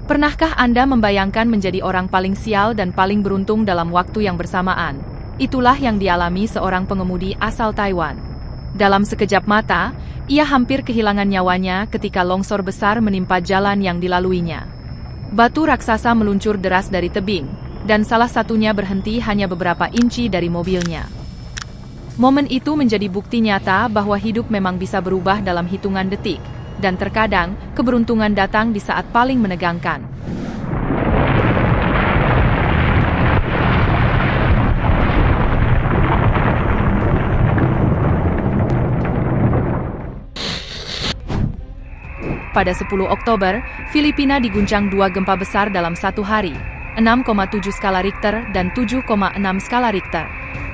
Pernahkah Anda membayangkan menjadi orang paling sial dan paling beruntung dalam waktu yang bersamaan? Itulah yang dialami seorang pengemudi asal Taiwan. Dalam sekejap mata, ia hampir kehilangan nyawanya ketika longsor besar menimpa jalan yang dilaluinya. Batu raksasa meluncur deras dari tebing, dan salah satunya berhenti hanya beberapa inci dari mobilnya. Momen itu menjadi bukti nyata bahwa hidup memang bisa berubah dalam hitungan detik, dan terkadang keberuntungan datang di saat paling menegangkan. Pada 10 Oktober, Filipina diguncang dua gempa besar dalam satu hari, 6,7 skala Richter dan 7,6 skala Richter.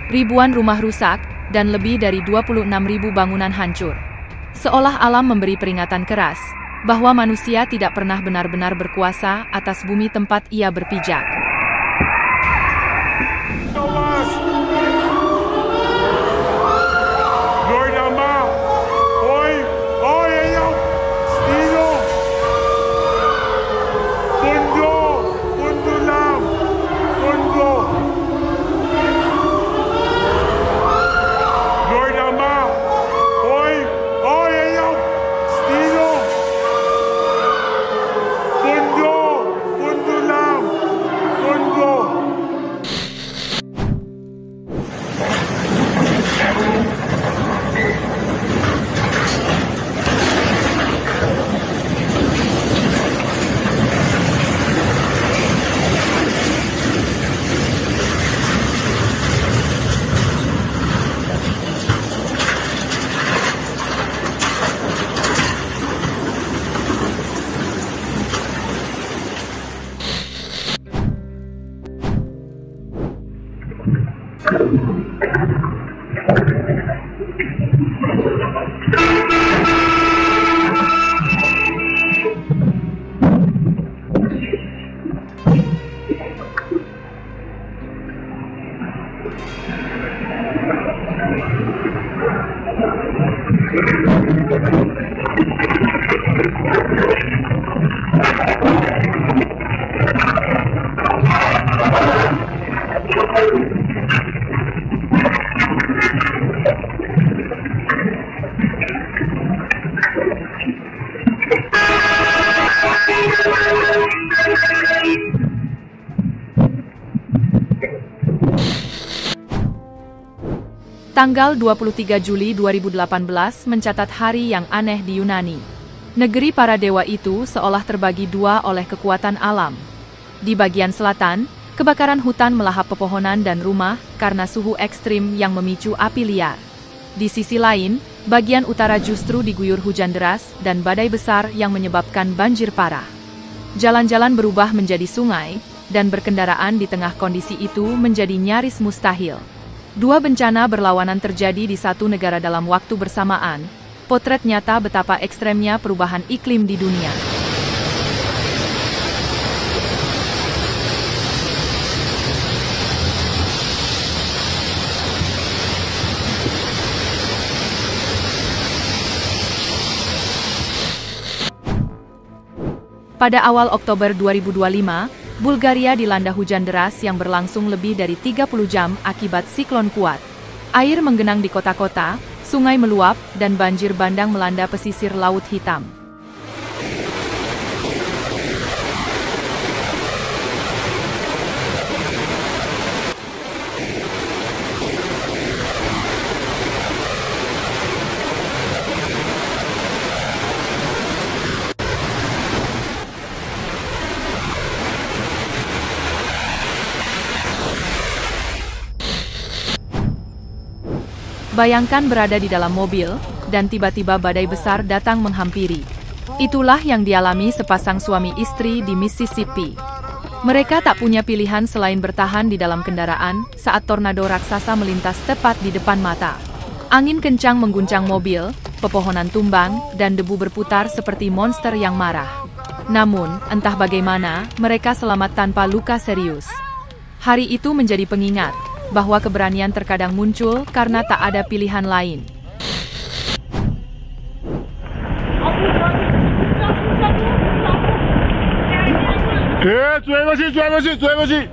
Ribuan rumah rusak, dan lebih dari 26.000 bangunan hancur. Seolah alam memberi peringatan keras, bahwa manusia tidak pernah benar-benar berkuasa atas bumi tempat ia berpijak. Tanggal 23 Juli 2018 mencatat hari yang aneh di Yunani. Negeri para dewa itu seolah terbagi dua oleh kekuatan alam. Di bagian selatan, kebakaran hutan melahap pepohonan dan rumah karena suhu ekstrim yang memicu api liar. Di sisi lain, bagian utara justru diguyur hujan deras dan badai besar yang menyebabkan banjir parah. Jalan-jalan berubah menjadi sungai, dan berkendaraan di tengah kondisi itu menjadi nyaris mustahil. Dua bencana berlawanan terjadi di satu negara dalam waktu bersamaan, potret nyata betapa ekstremnya perubahan iklim di dunia. Pada awal Oktober 2025, Bulgaria dilanda hujan deras yang berlangsung lebih dari 30 jam akibat siklon kuat. Air menggenang di kota-kota, sungai meluap, dan banjir bandang melanda pesisir Laut Hitam. Bayangkan berada di dalam mobil, dan tiba-tiba badai besar datang menghampiri. Itulah yang dialami sepasang suami istri di Mississippi. Mereka tak punya pilihan selain bertahan di dalam kendaraan saat tornado raksasa melintas tepat di depan mata. Angin kencang mengguncang mobil, pepohonan tumbang, dan debu berputar seperti monster yang marah. Namun, entah bagaimana, mereka selamat tanpa luka serius. Hari itu menjadi pengingat bahwa keberanian terkadang muncul karena tak ada pilihan lain. 追过去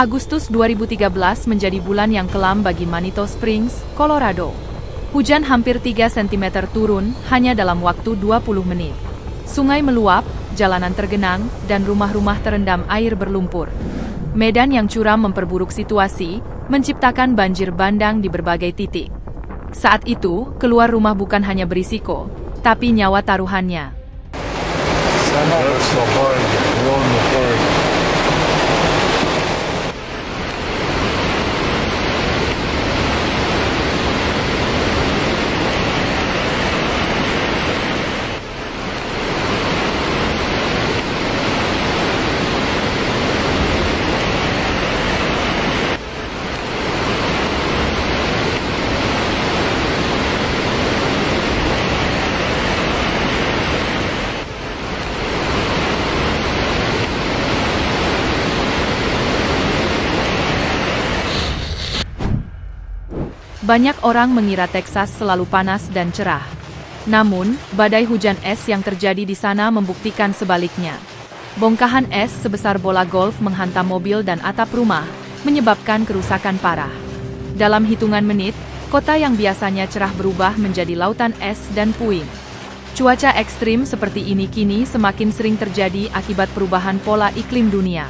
！Agustus 2013 menjadi bulan yang kelam bagi Manitou Springs, Colorado. Hujan hampir 3 cm turun hanya dalam waktu 20 menit. Sungai meluap, jalanan tergenang, dan rumah-rumah terendam air berlumpur. Medan yang curam memperburuk situasi, menciptakan banjir bandang di berbagai titik. Saat itu, keluar rumah bukan hanya berisiko, tapi nyawa taruhannya. Banyak orang mengira Texas selalu panas dan cerah. Namun, badai hujan es yang terjadi di sana membuktikan sebaliknya. Bongkahan es sebesar bola golf menghantam mobil dan atap rumah, menyebabkan kerusakan parah. Dalam hitungan menit, kota yang biasanya cerah berubah menjadi lautan es dan puing. Cuaca ekstrim seperti ini kini semakin sering terjadi akibat perubahan pola iklim dunia.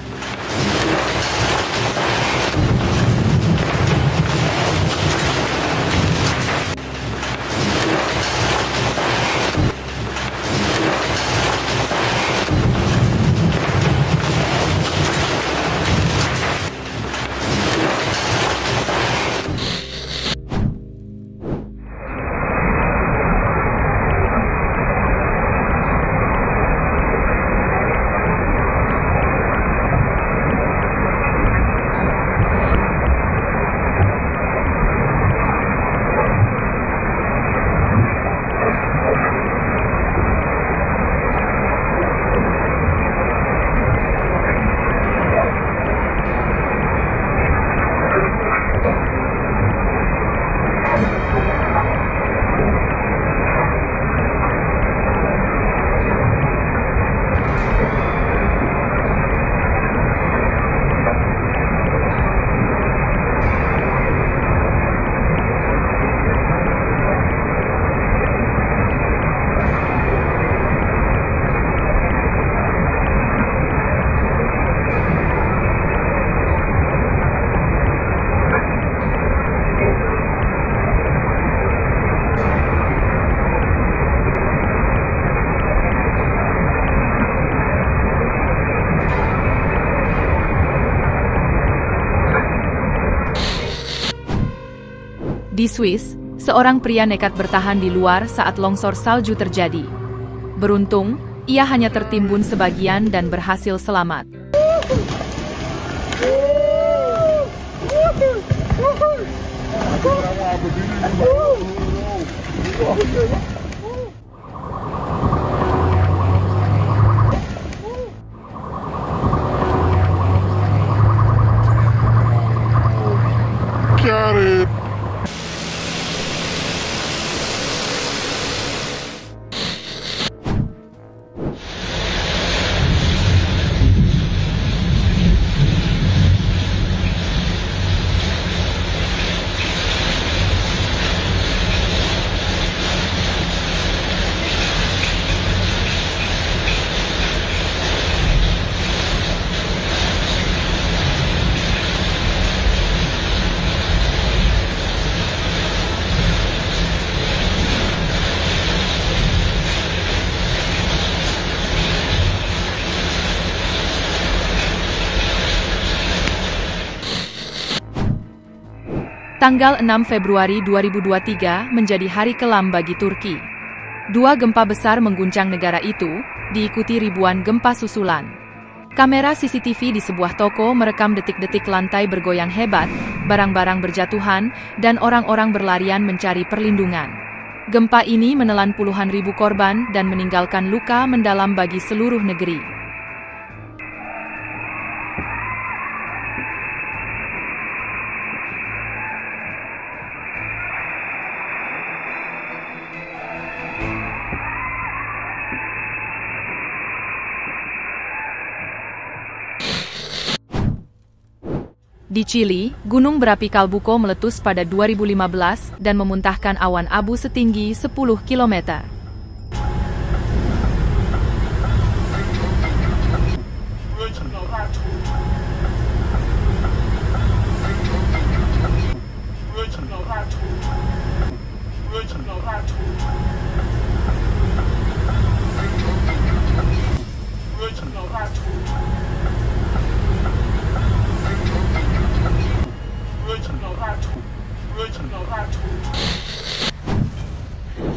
Di Swiss, seorang pria nekat bertahan di luar saat longsor salju terjadi. Beruntung, ia hanya tertimbun sebagian dan berhasil selamat. Got it. Tanggal 6 Februari 2023 menjadi hari kelam bagi Turki. Dua gempa besar mengguncang negara itu, diikuti ribuan gempa susulan. Kamera CCTV di sebuah toko merekam detik-detik lantai bergoyang hebat, barang-barang berjatuhan, dan orang-orang berlarian mencari perlindungan. Gempa ini menelan puluhan ribu korban dan meninggalkan luka mendalam bagi seluruh negeri. Di Chili, gunung berapi Calbuco meletus pada 2015 dan memuntahkan awan abu setinggi 10 km.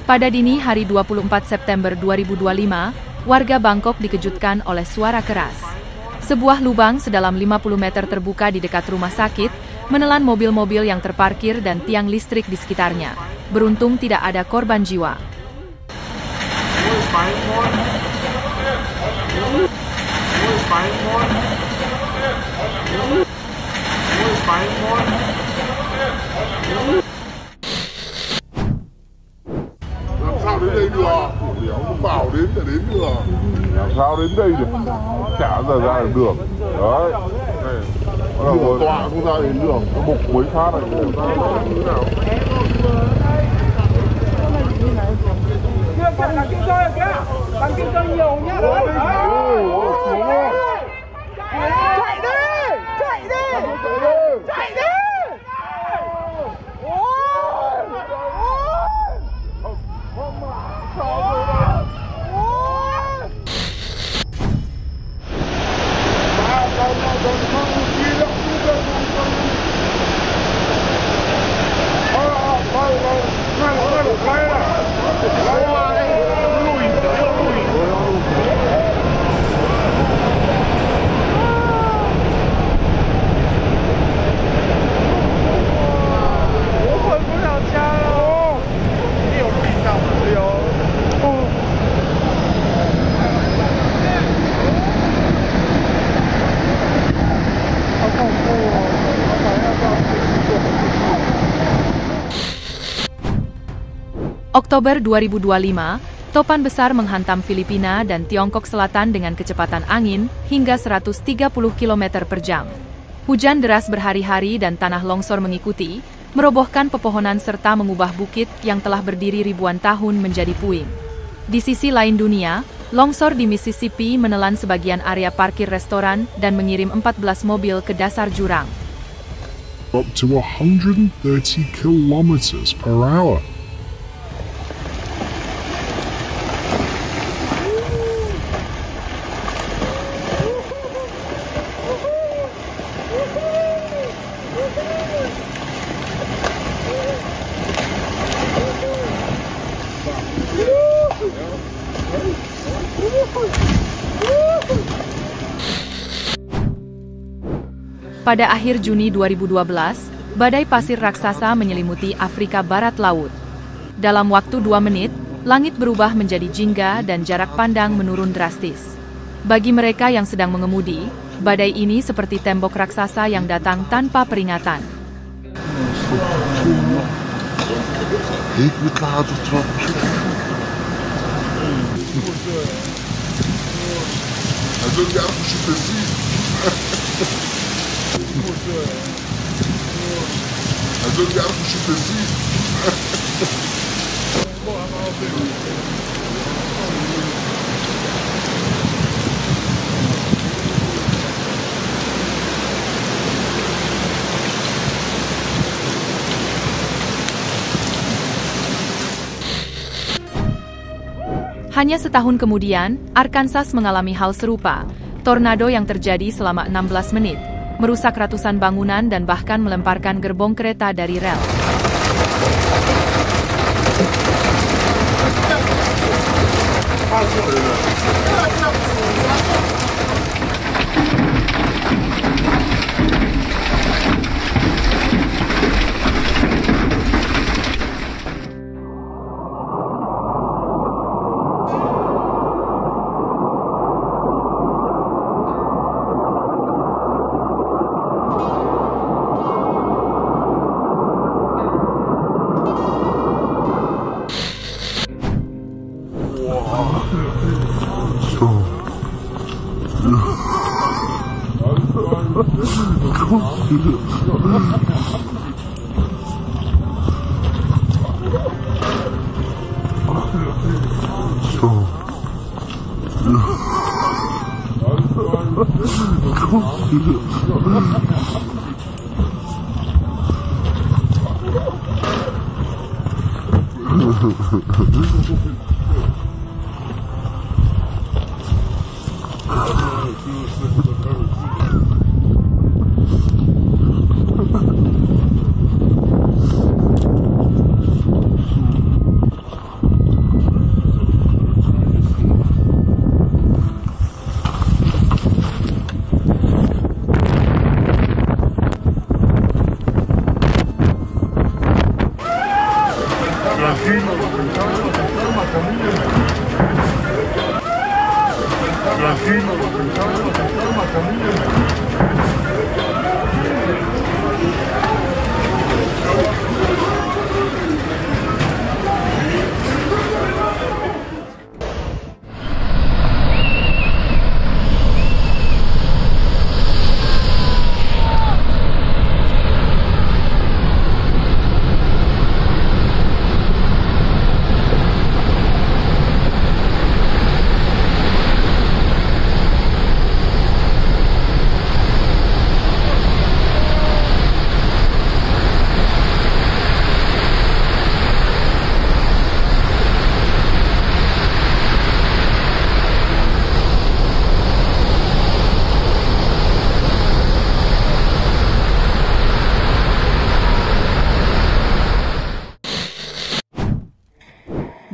Pada dini hari 24 September 2025, warga Bangkok dikejutkan oleh suara keras. Sebuah lubang sedalam 50 meter terbuka di dekat rumah sakit, menelan mobil-mobil yang terparkir dan tiang listrik di sekitarnya. Beruntung tidak ada korban jiwa. Sao đến đây được? Nó bảo đến là đến được. Làm sao đến đây được? Chả giờ ra được đường. Đấy. Đường tọa không ra đến đường. Nó bục mấy phát này. Như nào? Chưa phải là kinh doanh rồi kìa. Bằng kinh doanh nhiều nhá. Đấy. Chạy đi! Chạy đi! Chạy đi! Oktober 2025, topan besar menghantam Filipina dan Tiongkok Selatan dengan kecepatan angin hingga 130 km per jam. Hujan deras berhari-hari dan tanah longsor mengikuti, merobohkan pepohonan serta mengubah bukit yang telah berdiri ribuan tahun menjadi puing. Di sisi lain dunia, longsor di Mississippi menelan sebagian area parkir restoran dan mengirim 14 mobil ke dasar jurang. Up to 130 kilometers per hour. Pada akhir Juni 2012, badai pasir raksasa menyelimuti Afrika Barat Laut. Dalam waktu 2 menit, langit berubah menjadi jingga dan jarak pandang menurun drastis. Bagi mereka yang sedang mengemudi, badai ini seperti tembok raksasa yang datang tanpa peringatan. Hanya setahun kemudian, Arkansas mengalami hal serupa. Tornado yang terjadi selama 16 menit, merusak ratusan bangunan dan bahkan melemparkan gerbong kereta dari rel.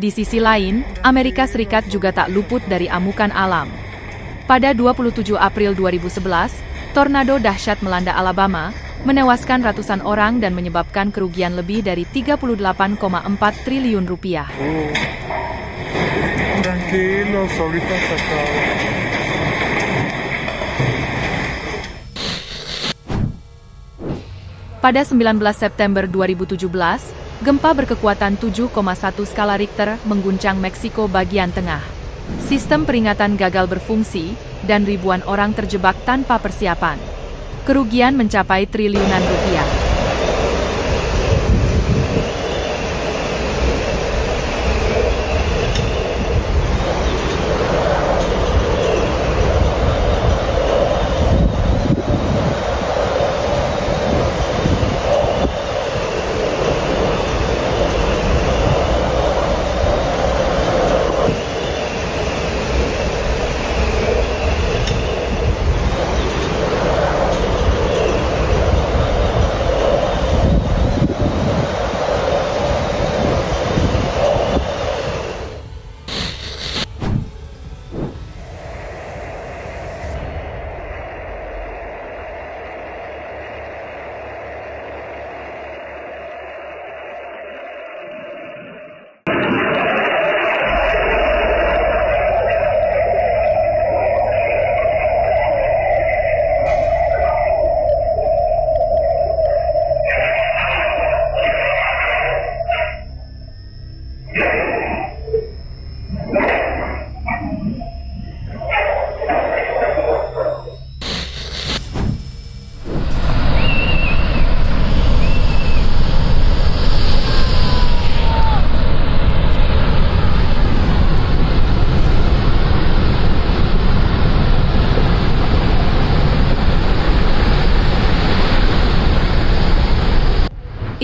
Di sisi lain, Amerika Serikat juga tak luput dari amukan alam. Pada 27 April 2011, tornado dahsyat melanda Alabama, menewaskan ratusan orang dan menyebabkan kerugian lebih dari 38,4 triliun rupiah. Pada 19 September 2017, gempa berkekuatan 7,1 skala Richter mengguncang Meksiko bagian tengah. Sistem peringatan gagal berfungsi, dan ribuan orang terjebak tanpa persiapan. Kerugian mencapai triliunan rupiah.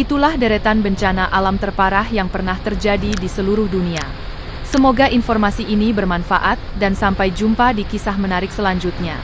Itulah deretan bencana alam terparah yang pernah terjadi di seluruh dunia. Semoga informasi ini bermanfaat dan sampai jumpa di kisah menarik selanjutnya.